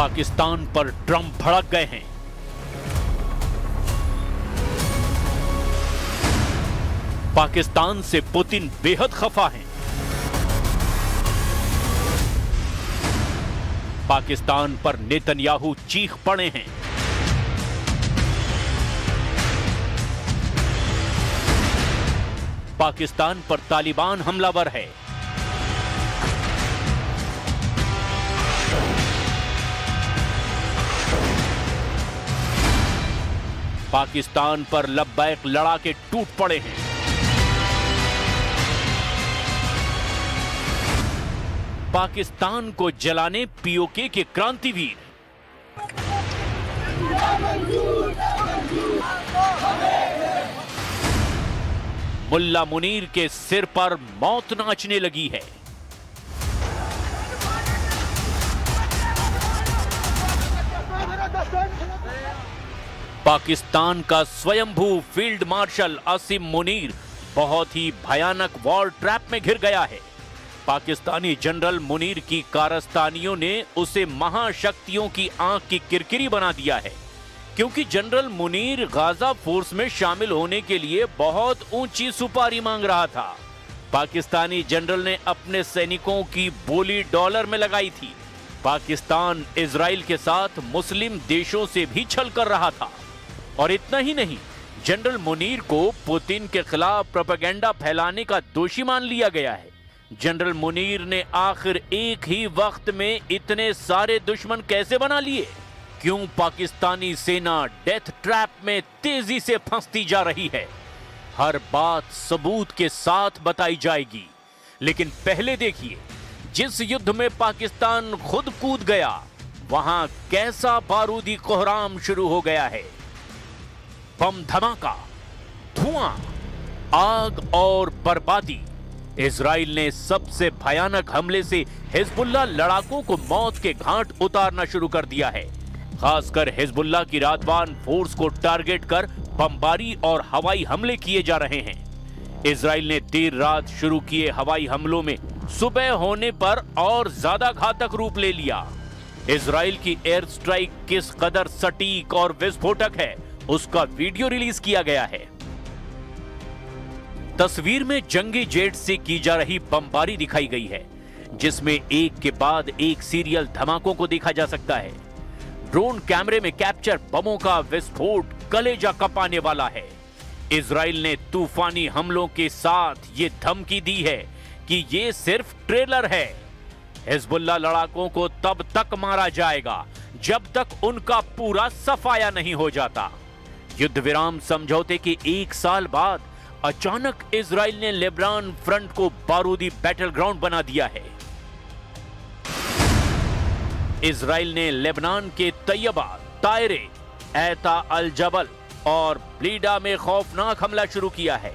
पाकिस्तान पर ट्रंप भड़क गए हैं। पाकिस्तान से पुतिन बेहद खफा हैं। पाकिस्तान पर नेतन्याहू चीख पड़े हैं। पाकिस्तान पर तालिबान हमलावर है। पाकिस्तान पर लब्बैक लड़ाके टूट पड़े हैं। पाकिस्तान को जलाने पीओके के क्रांतिवीर। मुल्ला मुनीर के सिर पर मौत नाचने लगी है। पाकिस्तान का स्वयंभू फील्ड मार्शल आसिम मुनीर बहुत ही भयानक वॉर ट्रैप में घिर गया है। पाकिस्तानी जनरल मुनीर की कारस्तानियों ने उसे महाशक्तियों की आंख की किरकिरी बना दिया है, क्योंकि जनरल मुनीर गाजा फोर्स में शामिल होने के लिए बहुत ऊंची सुपारी मांग रहा था। पाकिस्तानी जनरल ने अपने सैनिकों की बोली डॉलर में लगाई थी। पाकिस्तान इजराइल के साथ मुस्लिम देशों से भी छल कर रहा था। और इतना ही नहीं, जनरल मुनीर को पुतिन के खिलाफ प्रोपेगेंडा फैलाने का दोषी मान लिया गया है। जनरल मुनीर ने आखिर एक ही वक्त में इतने सारे दुश्मन कैसे बना लिए? क्यों पाकिस्तानी सेना डेथ ट्रैप में तेजी से फंसती जा रही है? हर बात सबूत के साथ बताई जाएगी। लेकिन पहले देखिए, जिस युद्ध में पाकिस्तान खुद कूद गया, वहां कैसा बारूदी कोहराम शुरू हो गया है। बम धमाका, धुआं, आग और बर्बादी। इजराइल ने सबसे भयानक हमले से हिजबुल्लाह लड़ाकों को मौत के घाट उतारना शुरू कर दिया है। खासकर हिजबुल्लाह की रातवान फोर्स को टारगेट कर बमबारी और हवाई हमले किए जा रहे हैं। इजराइल ने देर रात शुरू किए हवाई हमलों में सुबह होने पर और ज्यादा घातक रूप ले लिया। इजराइल की एयर स्ट्राइक किस कदर सटीक और विस्फोटक है, उसका वीडियो रिलीज किया गया है। तस्वीर में जंगी जेट से की जा रही बमबारी दिखाई गई है, जिसमें एक के बाद एक सीरियल धमाकों को देखा जा सकता है। ड्रोन कैमरे में कैप्चर बमों का विस्फोट कलेजा कपाने वाला है। इजराइल ने तूफानी हमलों के साथ ये धमकी दी है कि ये सिर्फ ट्रेलर है। हिजबुल्लाह लड़ाकों को तब तक मारा जाएगा जब तक उनका पूरा सफाया नहीं हो जाता। युद्ध विराम समझौते के 1 साल बाद अचानक इजराइल ने लेबनान फ्रंट को बारूदी बैटल ग्राउंड बना दिया है। इजराइल ने लेबनान के तैयबा, तायरे, ऐता अल जबल और ब्लीडा में खौफनाक हमला शुरू किया है।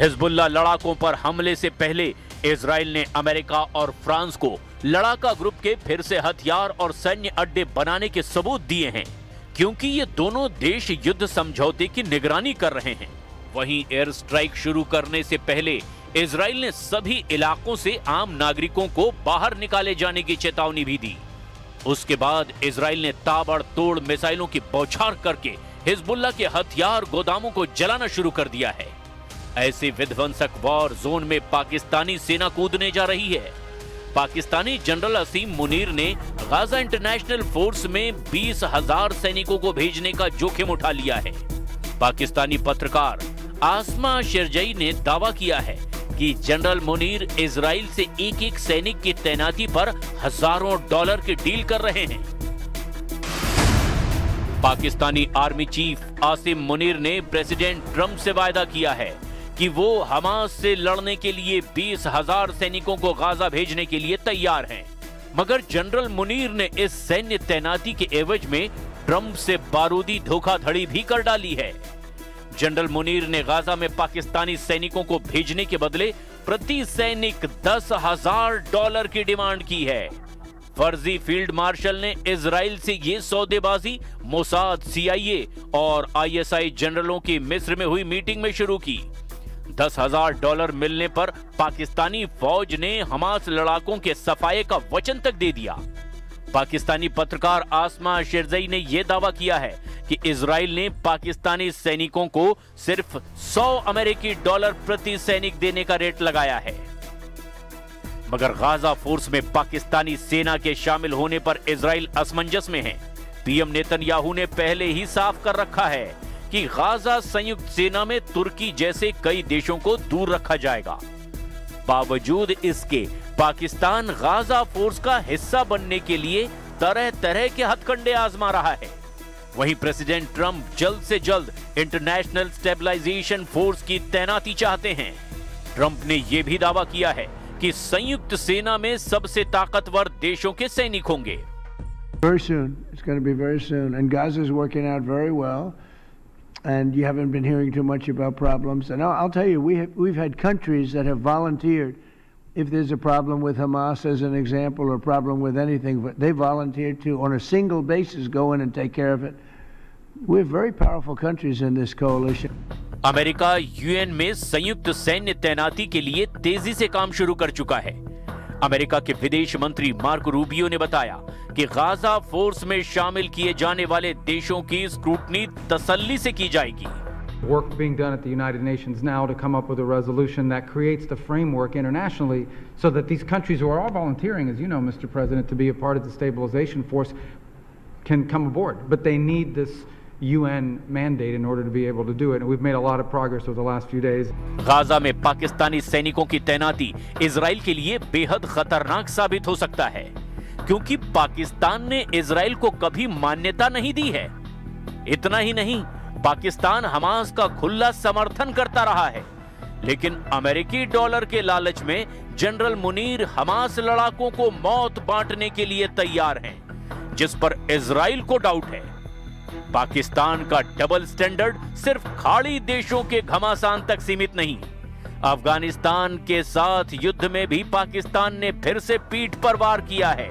हिजबुल्लाह लड़ाकों पर हमले से पहले इजराइल ने अमेरिका और फ्रांस को लड़ाका ग्रुप के फिर से हथियार और सैन्य अड्डे बनाने के सबूत दिए हैं, क्योंकि ये दोनों देश युद्ध समझौते की निगरानी कर रहे हैं। वहीं एयर स्ट्राइक शुरू करने से पहले इजराइल ने सभी इलाकों से आम नागरिकों को बाहर निकाले जाने की चेतावनी भी दी। उसके बाद इजराइल ने ताबड़तोड़ मिसाइलों की बौछार करके हिजबुल्लाह के हथियार गोदामों को जलाना शुरू कर दिया है। ऐसे विध्वंसक वॉर जोन में पाकिस्तानी सेना कूदने जा रही है। पाकिस्तानी जनरल आसिम मुनीर ने गाजा इंटरनेशनल फोर्स में 20,000 सैनिकों को भेजने का जोखिम उठा लिया है। पाकिस्तानी पत्रकार आसमा शेरजई ने दावा किया है कि जनरल मुनीर इजराइल से एक-एक सैनिक की तैनाती पर हजारों डॉलर की डील कर रहे हैं। पाकिस्तानी आर्मी चीफ आसिम मुनीर ने प्रेसिडेंट ट्रंप से वायदा किया है कि वो हमास से लड़ने के लिए 20,000 सैनिकों को गाजा भेजने के लिए तैयार हैं। मगर जनरल मुनीर ने इस सैन्य तैनाती के एवज में ट्रंप से बारूदी धोखाधड़ी भी कर डाली है। जनरल मुनीर ने गाजा में पाकिस्तानी सैनिकों को भेजने के बदले प्रति सैनिक $10,000 की डिमांड की है। फर्जी फील्ड मार्शल ने इजराइल से ये सौदेबाजी मोसाद, CIA और ISI जनरलों की मिस्र में हुई मीटिंग में शुरू की। $10,000 मिलने पर पाकिस्तानी फौज ने हमास लड़ाकों के सफाये का वचन तक दे दिया। पाकिस्तानी पत्रकार आसमा शिरजई ने यह दावा किया है कि इजराइल ने पाकिस्तानी सैनिकों को सिर्फ $100 प्रति सैनिक देने का रेट लगाया है। मगर गाजा फोर्स में पाकिस्तानी सेना के शामिल होने पर इजराइल असमंजस में है। पीएम नेतन्याहू ने पहले ही साफ कर रखा है कि गाजा संयुक्त सेना में तुर्की जैसे कई देशों को दूर रखा जाएगा। बावजूद इसके पाकिस्तान गाजा फोर्स का हिस्सा बनने के लिए तरह तरह के हथकंडे आजमा रहा है। वहीं प्रेसिडेंट ट्रंप जल्द से जल्द इंटरनेशनल स्टेबलाइजेशन फोर्स की तैनाती चाहते हैं। ट्रंप ने यह भी दावा किया है कि संयुक्त सेना में सबसे ताकतवर देशों के सैनिक होंगे। Very soon. It's going to be very soon. And Gaza is working out very well. And you haven't been hearing too much about problems. And I'll tell you, we've had countries that have volunteered. If there's a problem with Hamas, as an example, or a problem with anything, they volunteered to, on a single basis, go in and take care of it. We have very powerful countries in this coalition. America UN में संयुक्त सैन्य तैनाती के लिए तेजी से काम शुरू कर चुका है। अमेरिका के विदेश मंत्री मार्को रूबियो ने बताया कि गाजा फोर्स में शामिल किए जाने वाले देशों की स्क्रूटनी तसल्ली से की जाएगी। Work being done at the United Nations now to come up with a resolution that creates the framework internationally so that these countries who are all volunteering, as you know, Mr. President, to be a part of the stabilization force can come aboard. But they need this UN mandate in order to be able to do it. And we've made a lot of progress over the last few days. Gaza में पाकिस्तानी सैनिकों की तैनाती Israel के लिए बेहद खतरनाक साबित हो सकता है, क्योंकि पाकिस्तान ने इजराइल को कभी मान्यता नहीं दी है। इतना ही नहीं, पाकिस्तान हमास का खुला समर्थन करता रहा है, लेकिन अमेरिकी डॉलर के लालच में जनरल मुनीर हमास लड़ाकों को मौत बांटने के लिए तैयार हैं, जिस पर इजराइल को डाउट है। पाकिस्तान का डबल स्टैंडर्ड सिर्फ खाड़ी देशों के घमासान तक सीमित नहीं। अफगानिस्तान के साथ युद्ध में भी पाकिस्तान ने फिर से पीठ पर वार किया है।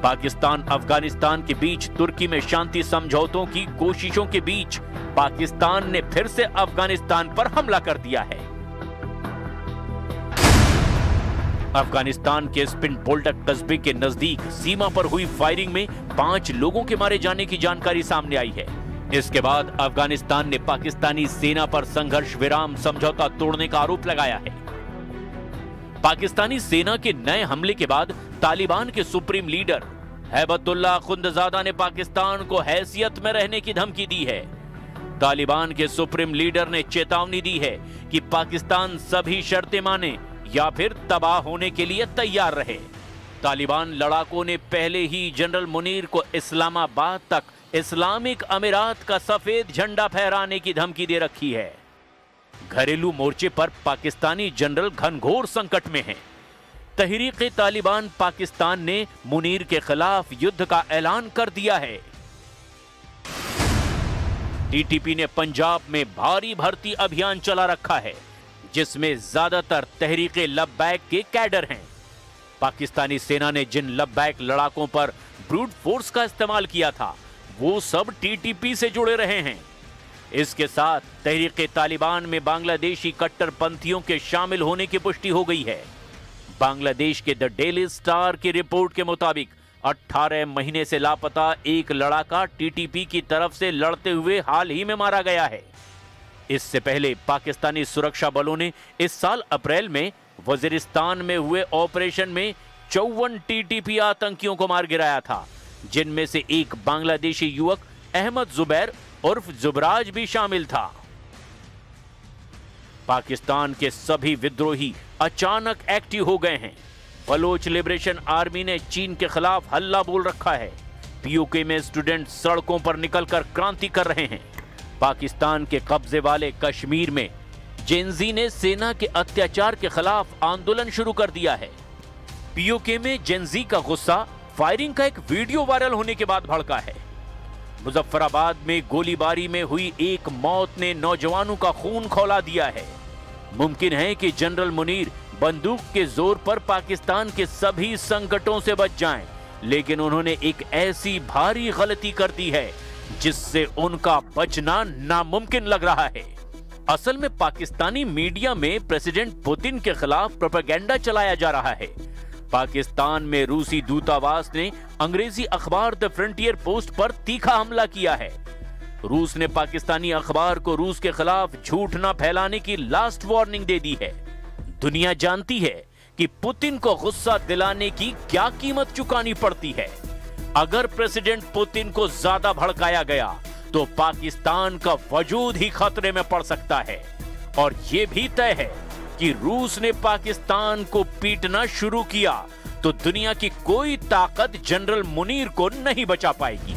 पाकिस्तान अफगानिस्तान के बीच तुर्की में शांति समझौतों की कोशिशों के बीच पाकिस्तान ने फिर से अफगानिस्तान पर हमला कर दिया है। अफगानिस्तान के स्पिन बोल्टक कस्बे के नजदीक सीमा पर हुई फायरिंग में 5 लोगों के मारे जाने की जानकारी सामने आई है। इसके बाद अफगानिस्तान ने पाकिस्तानी सेना पर संघर्ष विराम समझौता तोड़ने का आरोप लगाया है। पाकिस्तानी सेना के नए हमले के बाद तालिबान के सुप्रीम लीडर हैबतुल्लाह खुंदजादा ने पाकिस्तान को हैसियत में रहने की धमकी दी है। तालिबान के सुप्रीम लीडर ने चेतावनी दी है कि पाकिस्तान सभी शर्तें माने या फिर तबाह होने के लिए तैयार रहे। तालिबान लड़ाकों ने पहले ही जनरल मुनीर को इस्लामाबाद तक इस्लामिक अमीरात का सफेद झंडा फहराने की धमकी दे रखी है। घरेलू मोर्चे पर पाकिस्तानी जनरल घनघोर संकट में हैं। तहरीक-ए तालिबान पाकिस्तान ने मुनीर के खिलाफ युद्ध का ऐलान कर दिया है। टीटीपी ने पंजाब में भारी भर्ती अभियान चला रखा है, जिसमें ज्यादातर तहरीक-ए लब्बैक के कैडर हैं। पाकिस्तानी सेना ने जिन लब्बैक लड़ाकों पर ब्रूट फोर्स का इस्तेमाल किया था, वो सब टीटीपी से जुड़े रहे हैं। इसके साथ तहरीक तालिबान में बांग्लादेशी कट्टरपंथियों के शामिल होने की पुष्टि हो गई है। बांग्लादेश के द डेली स्टार की रिपोर्ट के मुताबिक 18 महीने से लापता एक लड़ाका टीटीपी की तरफ से लड़ते हुए हाल ही में मारा गया है। इससे पहले पाकिस्तानी सुरक्षा बलों ने इस साल अप्रैल में वजीरिस्तान में हुए ऑपरेशन में 54 टीटीपी आतंकियों को मार गिराया था, जिनमें से एक बांग्लादेशी युवक अहमद जुबैर उर्फ जुबराज भी शामिल था। पाकिस्तान के सभी विद्रोही अचानक एक्टिव हो गए हैं। बलोच लिबरेशन आर्मी ने चीन के खिलाफ हल्ला बोल रखा है। पीओके में स्टूडेंट सड़कों पर निकलकर क्रांति कर रहे हैं। पाकिस्तान के कब्जे वाले कश्मीर में जेनजी ने सेना के अत्याचार के खिलाफ आंदोलन शुरू कर दिया है। पीओके में जेनजी का गुस्सा फायरिंग का एक वीडियो वायरल होने के बाद भड़का है। मुजफ्फराबाद में गोलीबारी में हुई एक मौत ने नौजवानों का खून खौला दिया है। मुमकिन है कि जनरल मुनीर बंदूक के जोर पर पाकिस्तान के सभी संकटों से बच जाएं, लेकिन उन्होंने एक ऐसी भारी गलती कर दी है जिससे उनका बचना नामुमकिन लग रहा है। असल में पाकिस्तानी मीडिया में प्रेसिडेंट पुतिन के खिलाफ प्रोपेगेंडा चलाया जा रहा है। पाकिस्तान में रूसी दूतावास ने अंग्रेजी अखबार द फ्रंटियर पोस्ट पर तीखा हमला किया है। रूस ने पाकिस्तानी अखबार को रूस के खिलाफ झूठ न फैलाने की लास्ट वार्निंग दे दी है। दुनिया जानती है कि पुतिन को गुस्सा दिलाने की क्या कीमत चुकानी पड़ती है। अगर प्रेसिडेंट पुतिन को ज्यादा भड़काया गया तो पाकिस्तान का वजूद ही खतरे में पड़ सकता है। और यह भी तय है कि रूस ने पाकिस्तान को पीटना शुरू किया तो दुनिया की कोई ताकत जनरल मुनीर को नहीं बचा पाएगी।